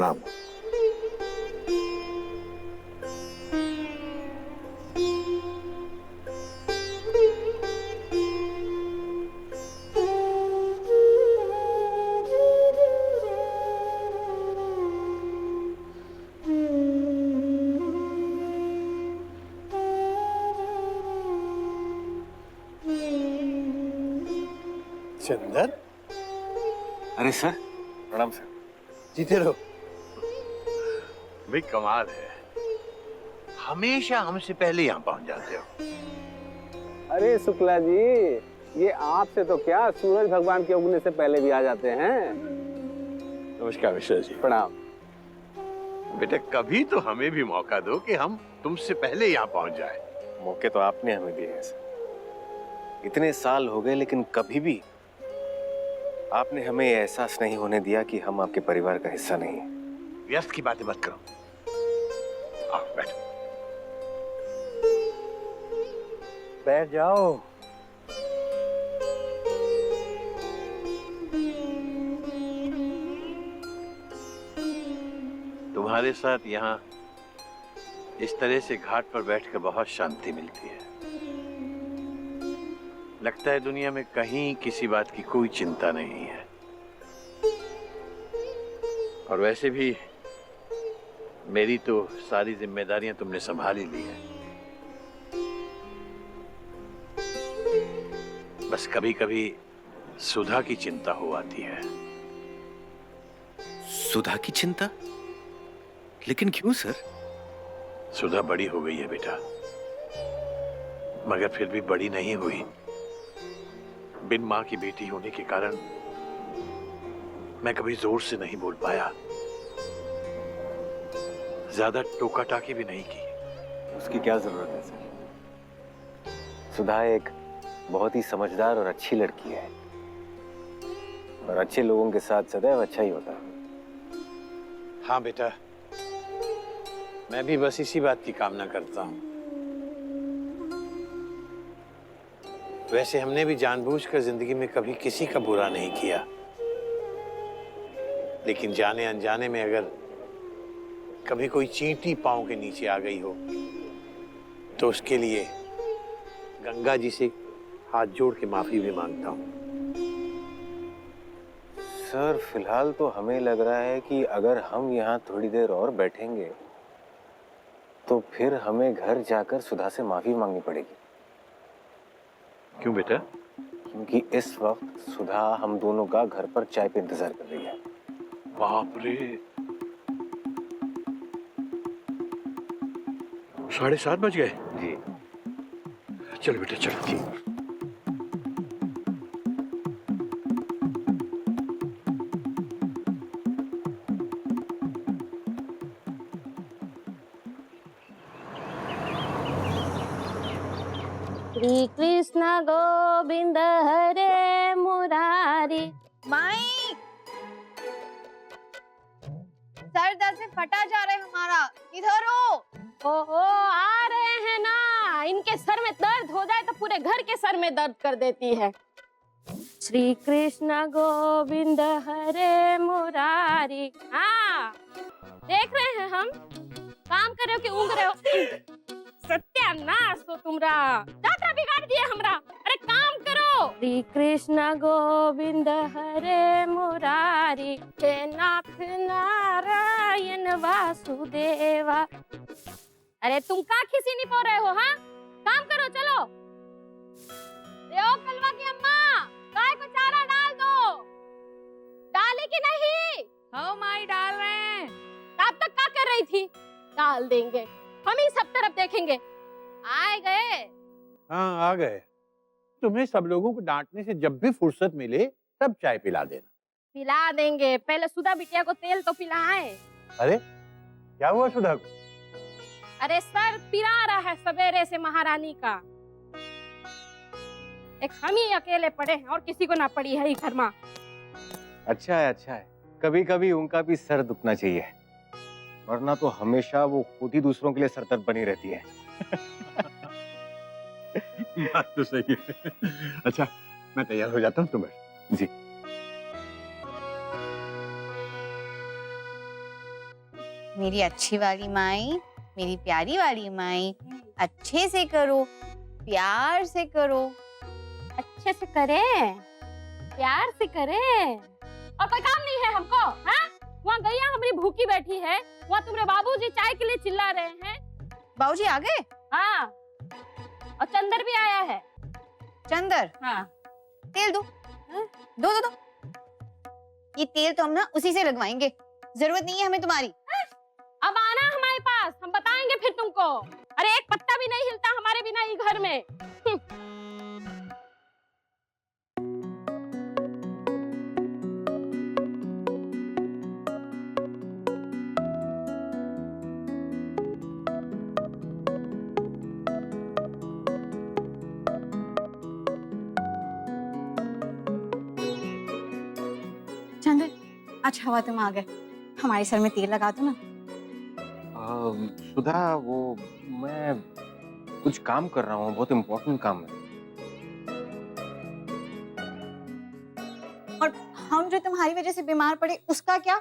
प्रणाम। चंदर, अरे सर, प्रणाम सर। जीते रहो। भाई कमाल है, हमेशा हमसे पहले यहाँ पहुंच जाते हो। अरे शुक्ला जी, ये आपसे तो क्या, सूरज भगवान के उगने से पहले भी आ जाते हैं। नमस्कार मिश्रा जी। प्रणाम। बेटा कभी तो हमें भी मौका दो कि हम तुमसे पहले यहाँ पहुंच जाए। मौके तो आपने हमें दिए हैं सर। इतने साल हो गए लेकिन कभी भी आपने हमें ये एहसास नहीं होने दिया कि हम आपके परिवार का हिस्सा नहीं है। व्यस्त की बातें मत करो, आओ बैठो। बैठ जाओ। तुम्हारे साथ यहाँ इस तरह से घाट पर बैठकर बहुत शांति मिलती है। लगता है दुनिया में कहीं किसी बात की कोई चिंता नहीं है। और वैसे भी मेरी तो सारी जिम्मेदारियां तुमने संभाल ही ली है। बस कभी कभी सुधा की चिंता हो आती है। सुधा की चिंता? लेकिन क्यों सर? सुधा बड़ी हो गई है बेटा, मगर फिर भी बड़ी नहीं हुई। बिन मां की बेटी होने के कारण मैं कभी जोर से नहीं बोल पाया, ज्यादा टोका टाकी भी नहीं की। उसकी क्या जरूरत है सर? सुधा एक बहुत ही समझदार और अच्छी लड़की है, और अच्छे लोगों के साथ सदैव अच्छा ही होता है। हाँ बेटा, मैं भी बस इसी बात की कामना करता हूं। वैसे हमने भी जानबूझकर जिंदगी में कभी किसी का बुरा नहीं किया, लेकिन जाने अनजाने में अगर कभी कोई चींटी पांव के नीचे आ गई हो तो उसके लिए गंगा जी से हाथ जोड़ के माफी भी मांगता हूं। सर फिलहाल तो हमें लग रहा है कि अगर हम यहाँ थोड़ी देर और बैठेंगे तो फिर हमें घर जाकर सुधा से माफी मांगनी पड़ेगी। क्यों बेटा? क्योंकि इस वक्त सुधा हम दोनों का घर पर चाय पे इंतजार कर रही है। बाप रे, 7:30 बज गए। जी चलो बेटा चलो। जी श्री कृष्ण गोविंद हरे मुरारी। माई, सर दर्द से फटा जा रहा है हमारा, इधर हो। ओहो, आ रहे हैं ना। इनके सर में दर्द हो जाए तो पूरे घर के सर में दर्द कर देती है। श्री कृष्ण गोविंद हरे मुरारी। हाँ, देख रहे हैं हम। काम कर रहे हो कि ऊँग रहे हो? सत्यानाश हो तुमरा, यात्रा बिगाड़ दिए हमरा। अरे काम करो। श्री कृष्ण गोविंद हरे मुरारी, हे नाथ नारायण वासुदेवा। अरे तुम का खिसी नहीं पो रहे हो? हाँ, काम करो, चलो। ओ कलवा की अम्मा, गाय को चारा डाल दो। डाली कि नहीं? हाँ माई, डाल रहे हैं। तब तक क्या कर रही थी? डाल देंगे, हम ही सब तरफ देखेंगे। आए गए? हाँ आ गए। तुम्हें सब लोगों को डांटने से जब भी फुर्सत मिले तब चाय पिला देना। पिला देंगे, पहले सुधा बिटिया को तेल तो पिलाएं। अरे क्या हुआ सुधा को? अरे सर पिला रहा है सवेरे से महारानी का। एक हम ही अकेले पड़े हैं और किसी को ना पड़ी है घर में। अच्छा है, अच्छा है। कभी कभी उनका भी सर दुखना चाहिए, वरना तो हमेशा वो खुद ही दूसरों के लिए सरदर्द बनी रहती है। बात तो सही है। अच्छा मैं तैयार हो जाता हूँ, तुम बैठ। जी। मेरी अच्छी वाली माई, मेरी प्यारी वाली माई, अच्छे से करो, प्यार से करो। अच्छे से करे, प्यार से करे। और कोई काम नहीं है हमको? हाँ, वहाँ गैया हमारी भूखी बैठी है, वहाँ तुम्हारे बाबूजी चाय के लिए चिल्ला रहे हैं। बाबूजी आ गए? हाँ, और चंदर भी आया है। चंदर? हाँ। तेल दो। दो दो दो। ये तेल तो हम ना उसी से लगवाएंगे, जरूरत नहीं है हमें तुम्हारी। अब आना हमारे पास, हम बताएंगे फिर तुमको। अरे एक पत्ता भी नहीं हिलता हमारे बिना ये घर में। चंदर, अच्छा हुआ तुम आ गए, हमारे सर में तेल लगा दो ना। सुधा, वो मैं कुछ काम कर रहा हूँ, बहुत इम्पोर्टेंट काम है। और हम जो तुम्हारी वजह से बीमार पड़े उसका क्या?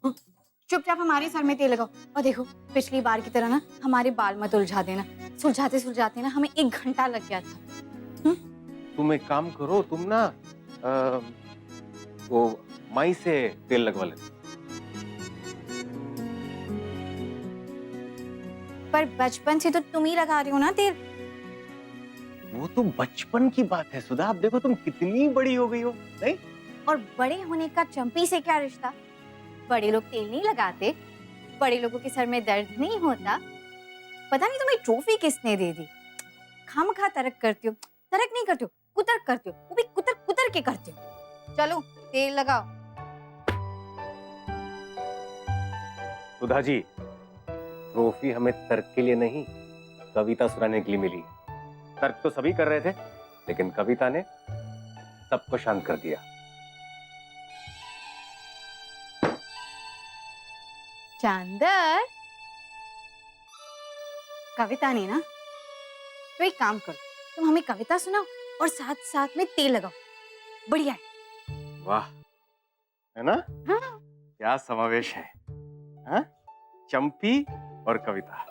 चुपचाप हमारे सर में तेल लगाओ। और देखो, पिछली बार की तरह ना हमारे बाल मत उलझा देना। सुलझाते सुलझाते ना हमें 1 घंटा लग गया था। तुम एक काम करो, तुम ना वो माई से तेल लगवा लेते। पर बचपन से तो तुम ही लगा रहे हो ना तेल। वो तो बचपन की बात है सुधा, अब देखो तुम कितनी बड़ी हो गई हो, नहीं? और बड़े होने का चंपी से क्या रिश्ता? बड़े लोग तेल नहीं लगाते, बड़े लोगों के सर में दर्द नहीं होता। पता नहीं तुम्हें ट्रॉफी किसने दे दी। खामखा तरक करती हो, तरक नहीं करती हो, कुतर करती हो, वो भी कुतर कुतर के करती हो। चलो तेल लगाओ। सुधा जी, ट्रॉफी हमें तर्क के लिए नहीं, कविता सुनाने के लिए मिली है। तर्क तो सभी कर रहे थे, लेकिन कविता ने सबको शांत कर दिया। चांदर, कविता ने ना, तो एक काम करो, तुम हमें कविता सुनाओ और साथ साथ में तेल लगाओ। बढ़िया है। वाह, है ना? हाँ। क्या समावेश है, हाँ? चंपी और कविता।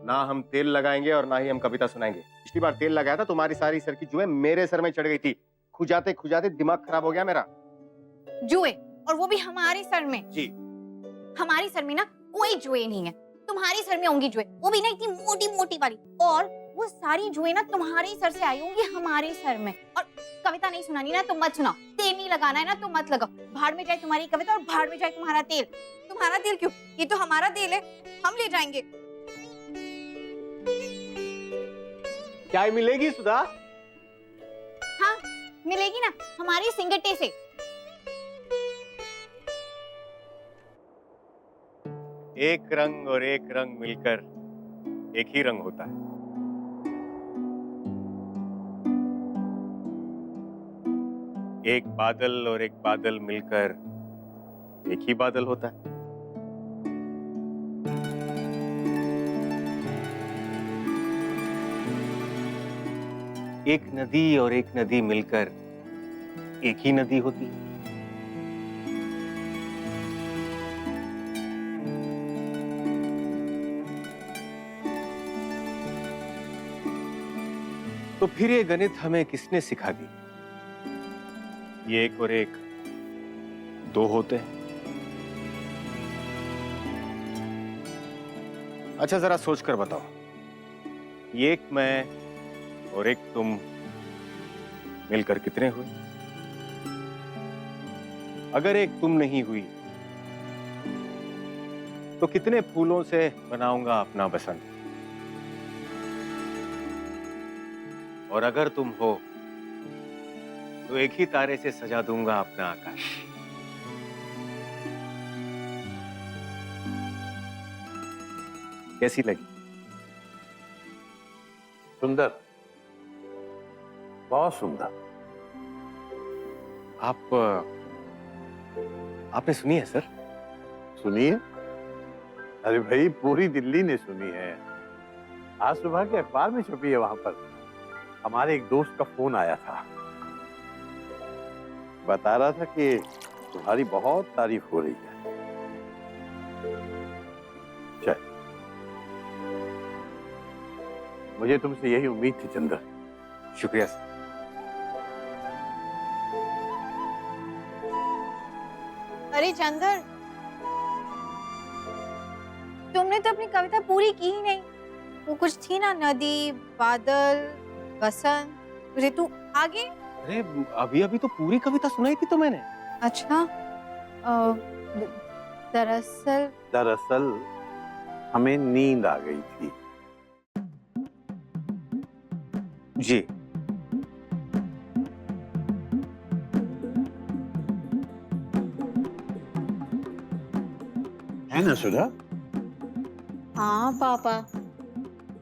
ना हम तेल लगाएंगे और ना ही हम कविता सुनाएंगे। पिछली बार तेल लगाया था, तुम्हारी सारी सर की जुएं मेरे सर में चढ़ गई थी। खुजाते खुजाते दिमाग खराब हो गया मेरा। जुए, और वो भी हमारे सर में। जी। हमारे सर में ना कोई जुए नहीं है, तुम्हारे सर में होंगी जुए, वो भी ना इतनी मोटी मोटी वाली। और वो सारी जुए ना तुम्हारे सर से आई होंगी हमारे सर में। और कविता नहीं सुनानी ना, तुम मत सुनाओ। तेल नहीं लगाना है ना, तुम मत लगाओ। भाड़ में जाए तुम्हारी कविता और भाड़ में जाए तुम्हारा तेल। तुम्हारा तेल क्यों? ये तो हमारा तेल है, हम ले जाएंगे। चाय मिलेगी सुधा? हाँ मिलेगी ना, हमारे सिंगटे से। एक रंग और एक रंग मिलकर एक ही रंग होता है। एक बादल और एक बादल मिलकर एक ही बादल होता है। एक नदी और एक नदी मिलकर एक ही नदी होती है। तो फिर ये गणित हमें किसने सिखा दी? ये एक और एक 2 होते हैं। अच्छा जरा सोचकर बताओ, ये एक मैं और एक तुम मिलकर कितने हुए? अगर एक तुम नहीं हुई तो कितने फूलों से बनाऊंगा अपना बसंत? और अगर तुम हो तो एक ही तारे से सजा दूंगा अपना आकाश। कैसी लगी? सुंदर, बहुत सुंदर। आपने सुनी है सर? सुनिए। अरे भाई, पूरी दिल्ली ने सुनी है। आज सुबह के अखबार में छपी है। वहां पर हमारे एक दोस्त का फोन आया था, बता रहा था कि तुम्हारी बहुत तारीफ हो रही है। मुझे तुमसे यही उम्मीद थी चंद्र। शुक्रिया सर। अरे चंदर, तुमने तो अपनी कविता पूरी की ही नहीं। वो कुछ थी ना, नदी, बादल, बसंत, ऋतु, आगे। अरे अभी अभी तो पूरी कविता सुनाई थी तो मैंने। अच्छा, दरअसल दरअसल हमें नींद आ गई थी। जी। है ना सुधा? हाँ पापा,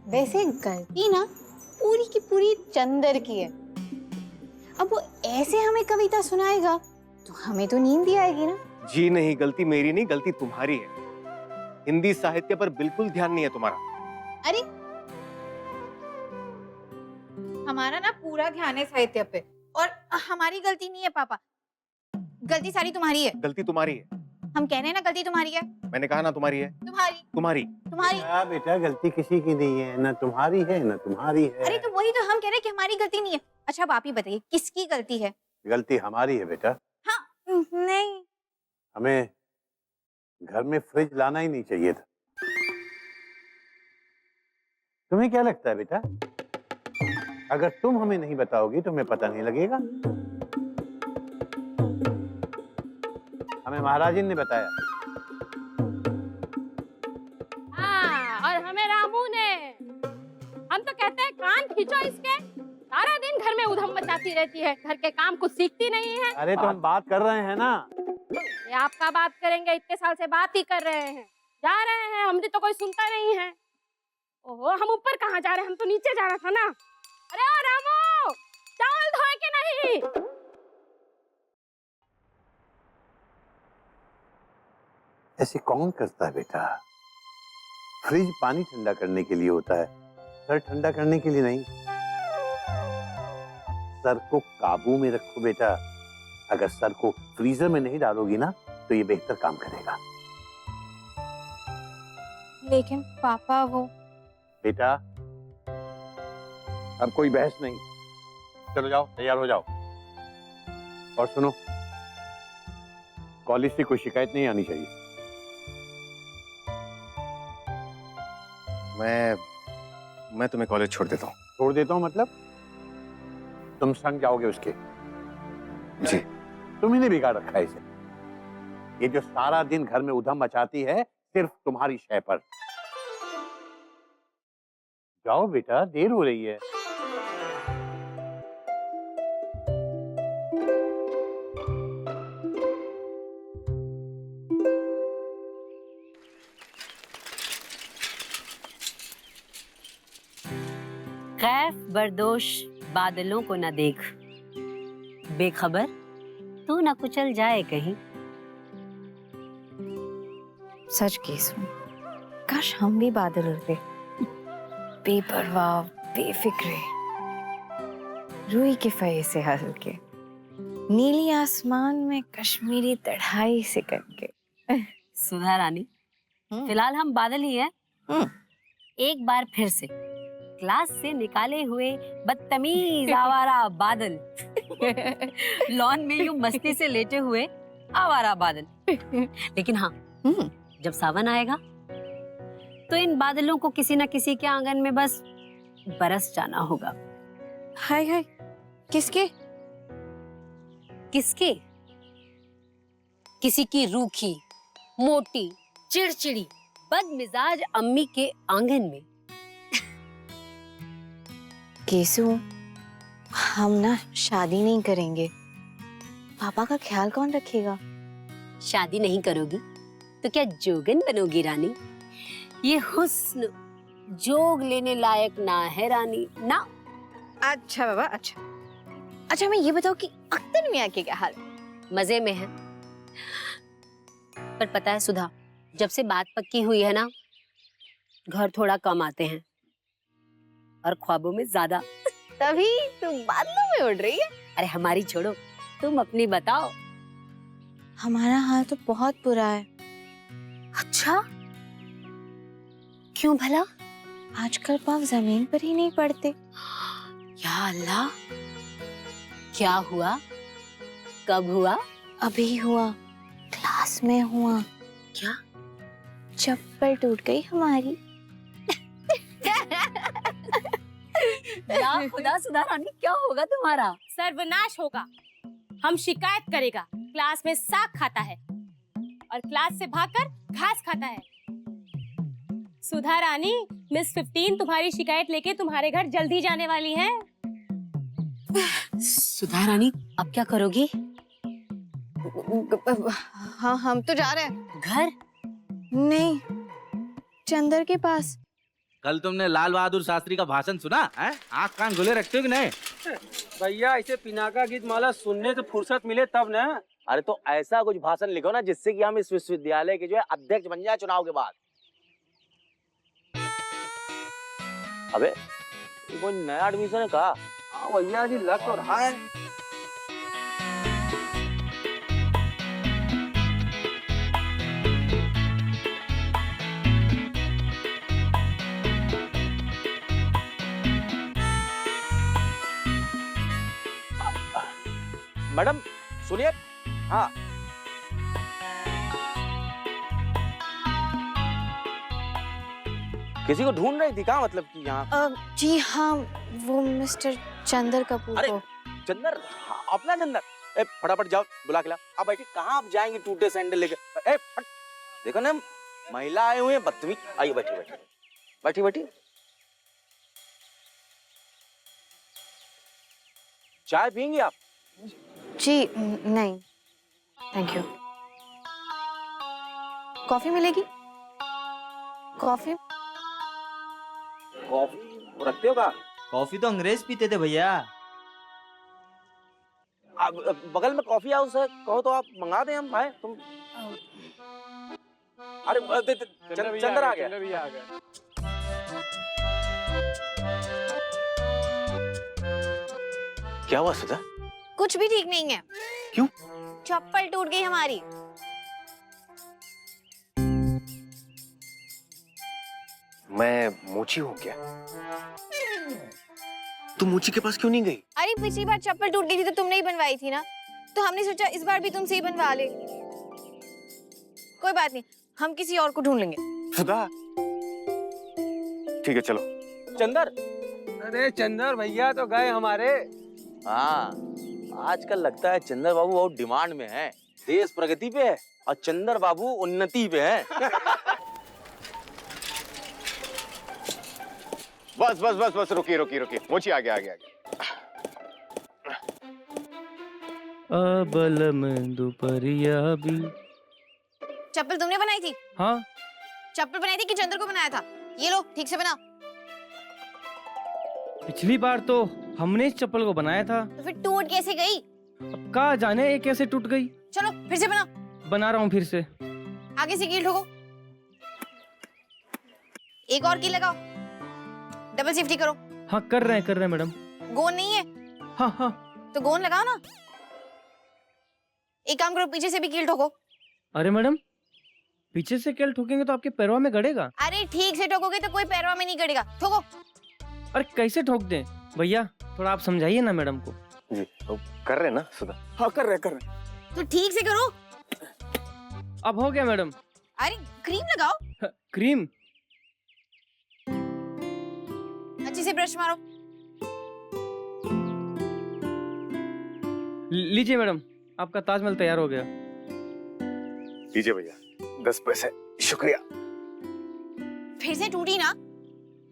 वैसे गलती ना पूरी की पूरी चंदर की है। अब वो ऐसे हमें कविता सुनाएगा तो हमें तो नींद ही आएगी ना। जी नहीं, गलती मेरी नहीं, गलती तुम्हारी है। हिंदी साहित्य पर बिल्कुल ध्यान नहीं है तुम्हारा। अरे हमारा ना पूरा ध्यान है साहित्य पे, और हमारी गलती नहीं है पापा, गलती सारी तुम्हारी है। गलती तुम्हारी है। हम कह रहे हैं ना गलती तुम्हारी है। मैंने कहा ना तुम्हारी है। तुम्हारी तुम्हारी। तुम्हारी। बेटा गलती किसी की नहीं है, ना तुम्हारी है ना तुम्हारी है। अरे तो वही तो हम कह रहे हैं कि हमारी गलती नहीं है। अच्छा अब आप ही बताइए किसकी गलती है? गलती हमारी है बेटा। हाँ, नहीं। हमें घर में फ्रिज लाना ही नहीं चाहिए था। तुम्हें क्या लगता है बेटा, अगर तुम हमें नहीं बताओगी तो हमें पता नहीं लगेगा? हमें महाराजिन ने बताया। हाँ, और हमें रामू ने। हम तो कहते हैं कान खींचो इसके, सारा दिन घर में उधम मचाती रहती है, घर के काम कुछ सीखती नहीं है। अरे तो हम बात कर रहे हैं ना। ये आपका बात करेंगे, इतने साल से बात ही कर रहे हैं, जा रहे हैं, हमने तो कोई सुनता नहीं है। ओहो, हम ऊपर कहाँ जा रहे हैं, हम तो नीचे जाना था ना। अरे ओ रामू, चावल धोए के नहीं? ऐसे कौन करता है बेटा? फ्रिज पानी ठंडा करने के लिए होता है, सर ठंडा करने के लिए नहीं। सर को काबू में रखो बेटा। अगर सर को फ्रीजर में नहीं डालोगी ना तो ये बेहतर काम करेगा। लेकिन पापा वो। बेटा अब कोई बहस नहीं, चलो जाओ, तैयार हो जाओ। और सुनो, कॉलेज से कोई शिकायत नहीं आनी चाहिए। मैं तुम्हें कॉलेज छोड़ देता हूँ। छोड़ देता हूँ मतलब? तुम संग जाओगे उसके? जी। तुम ही ने बिगाड़ रखा है इसे। ये जो सारा दिन घर में उधम मचाती है सिर्फ तुम्हारी शय पर। जाओ बेटा, देर हो रही है। खैफ बर्दोश बादलों को न देख, बेखबर तू न कुचल जाए कहीं। सच केसू, काश हम भी बादल होते, बेपरवाह, बेफिक्रे, रुई के फये से हल्के, नीली आसमान में कश्मीरी तढ़ाई से करके। सुधा रानी, फिलहाल हम बादल ही हैं। एक बार फिर से क्लास से निकाले हुए बदतमीज आवारा बादल, लॉन में यूं मस्ती से लेटे हुए आवारा बादल। लेकिन हाँ, जब सावन आएगा तो इन बादलों को किसी न किसी के आंगन में बस बरस जाना होगा। हाय हाय, किसके? किसके? किसी की रूखी, मोटी, चिड़चिड़ी, बदमिजाज अम्मी के आंगन में। केसू, हम ना शादी नहीं करेंगे। पापा का ख्याल कौन रखेगा? शादी नहीं करोगी तो क्या जोगन बनोगी रानी? ये हुस्न जोग लेने लायक ना है रानी, ना। अच्छा बाबा, अच्छा। अच्छा हमें ये बताओ कि अख्तर मियाँ के क्या हाल है? मजे में है। पर पता है सुधा, जब से बात पक्की हुई है ना, घर थोड़ा कम आते हैं और ख्वाबों में ज्यादा। तभी तुम बादलों में उड़ रही है। अरे हमारी छोड़ो, तुम अपनी बताओ। हमारा हाल तो बहुत बुरा है। अच्छा, क्यों भला? आजकल पाँव जमीन पर ही नहीं पड़ते। या अल्लाह, क्या हुआ? कब हुआ? अभी हुआ, क्लास में हुआ। क्या? चप्पल टूट गई हमारी। या खुदा सुधा रानी, क्या होगा तुम्हारा? सर्वनाश होगा। हम शिकायत करेगा। क्लास में साग खाता है और क्लास से भागकर घास खाता है। सुधा रानी, मिस 15 तुम्हारी शिकायत लेके तुम्हारे घर जल्दी जाने वाली है। सुधा रानी, अब क्या करोगी? हाँ, हम तो जा रहे हैं। घर? नहीं, चंदर के पास। कल तुमने लाल बहादुर शास्त्री का भाषण सुना है? आँख कान खुले रखते हो कि नहीं? भैया, इसे पिनाका गीत माला सुनने से फुर्सत मिले तब ना। अरे तो ऐसा कुछ भाषण लिखो ना जिससे कि हम इस विश्वविद्यालय के जो है अध्यक्ष बन जाए चुनाव के बाद। अबे ये कोई नया एडमिशन है कहा? हाँ भैया जी, लग तो रहा है। मैडम सुनिए। हाँ, किसी को ढूंढ रही थी क्या? मतलब कि यहाँ? जी हाँ, वो मिस्टर चंदर कपूर अरे को। चंदर, हाँ, अपना चंदर। ए फटाफट जाओ, बुला के लाओ। आप बैठिए, कहाँ आप जाएंगे टूटे सैंडल लेके? ए फट, देखो ना महिला आए हुए हैं, बदतमीज। आइए बैठिए बैठिए बैठिए बैठिए। चाय पियेंगे आप? जी नहीं, थैंक यू। कॉफी मिलेगी? कॉफी? कॉफी रखते हो का? कॉफी तो अंग्रेज पीते थे भैया। बगल में कॉफी हाउस है, कहो तो आप मंगा दें, हम आए। तुम अरे चंदर आ गया। चंदर भी आ गया। क्या हुआ सुधा? कुछ भी ठीक नहीं है। क्यों? चप्पल टूट गई हमारी। मैं मोची हूँ क्या? तुम मोची के पास क्यों नहीं गई? अरे पिछली बार चप्पल टूट गई थी तो तुमने ही बनवाई थी ना, तो हमने सोचा इस बार भी तुमसे ही बनवा ले। कोई बात नहीं, हम किसी और को ढूंढ लेंगे। सुधा, ठीक है चलो। चंदर, अरे चंदर भैया तो गए हमारे। हाँ, आजकल लगता है चंदर बाबू बहुत डिमांड में है। देश प्रगति पे है और चंदर बाबू उन्नति पे है। बस बस बस बस, रुकिए रुकिए रुकिए। मोची आ गया आ गया आ गया। अबलम दोपहरिया भी। चप्पल तुमने बनाई थी? हाँ। चप्पल बनाई थी कि चंदर को बनाया था? ये लो, ठीक से बना। पिछली बार तो हमने इस चप्पल को बनाया था। तो फिर टूट कैसे गई? अब कहाँ जाने ये कैसे टूट गई। चलो फिर से बना। बना रहा हूँ फिर से। आगे से कील ठोको। एक और कील लगाओ। डबल शिफ्टी करो। हाँ कर रहे हैं मैडम। गोंद नहीं है? हाँ हाँ। तो गोंद लगाओ ना। एक काम करो, पीछे से भी कील ठोको। अरे मैडम, पीछे से कील ठोकेंगे तो आपके पैरों में गड़ेगा। अरे ठीक से ठोकोगे तो कोई पैरों में नहीं गड़ेगा। ठोको। अरे कैसे ठोक दें भैया, थोड़ा आप समझाइए ना मैडम को। जी, तो कर रहे हैं ना सुधा? हाँ कर रहे। तो ठीक से करो। अब हो गया मैडम। अरे क्रीम लगाओ। क्रीम? अच्छे से ब्रश मारो। लीजिए मैडम, आपका ताजमहल तैयार हो गया। लीजिए भैया, 10 पैसे। शुक्रिया। फिर से टूटी ना?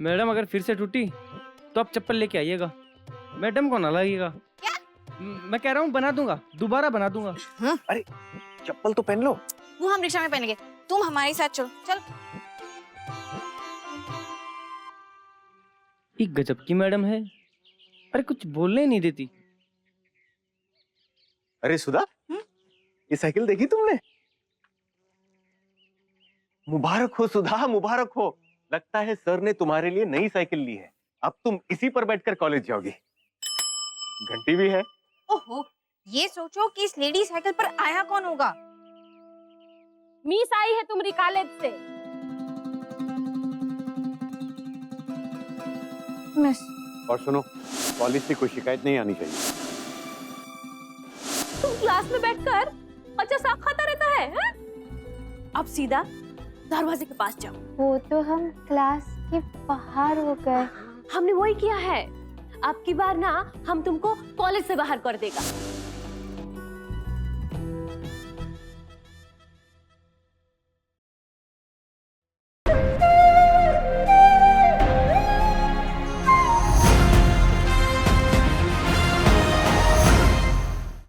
मैडम अगर फिर से टूटी तो आप चप्पल लेके आइएगा, मैडम को ना लगेगा। क्या? मैं कह रहा हूँ बना दूंगा, दोबारा बना दूंगा। अरे चप्पल तो पहन लो। वो हम रिक्शा में पहनेंगे, तुम हमारे साथ चलो। चल। एक गजब की मैडम है, अरे कुछ बोलने नहीं देती। अरे सुधा, ये साइकिल देखी तुमने? मुबारक हो सुधा, मुबारक हो। लगता है सर ने तुम्हारे लिए नई साइकिल ली है। अब तुम इसी पर बैठकर कॉलेज जाओगी। घंटी भी है। ओहो, ये सोचो कि इस लेडी साइकिल पर आया कौन होगा। मीस आई है तुम्हारी कॉलेज से। मिस। और सुनो, कॉलेज से कोई शिकायत नहीं आनी चाहिए। तुम क्लास में बैठकर अच्छा साग खाता रहता है, हैं? अब सीधा दरवाजे के पास जाओ। वो तो हम क्लास के बाहर हो गए। हमने वही किया है। अब की बार ना हम तुमको कॉलेज से बाहर कर देगा।